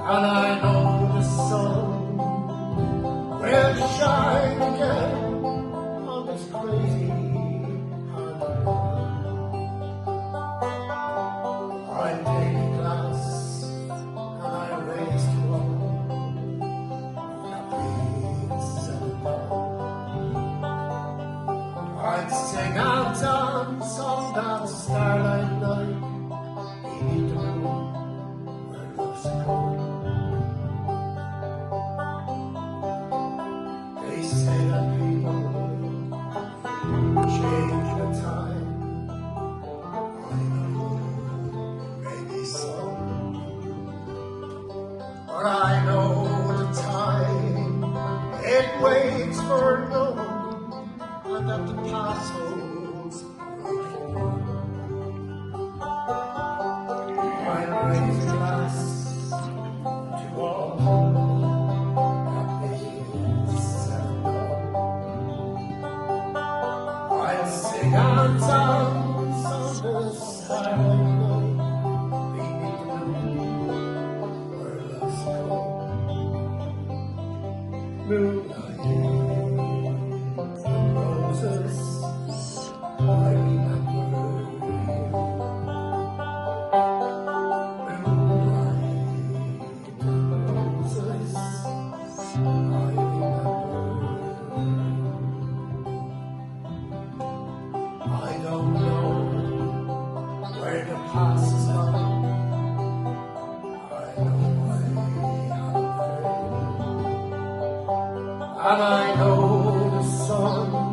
and I know the sun will shine again on this crazy hard. I take a glass and I raise to all the peace and love. I'd sing out dance on that starlight night beneath the moon where love's gone. They say that people change with time. I know, maybe so, but I know the time it waits for no one, and that the past holds room for one. I raise a glass to all that is and gone. I'll sing out songs on the silent night beneath the moon where love's gone. Moonlight and roses, I remember you. Moonlight and roses, I remember you. I don't know where the past is gone. I know I have failed, and I know the sun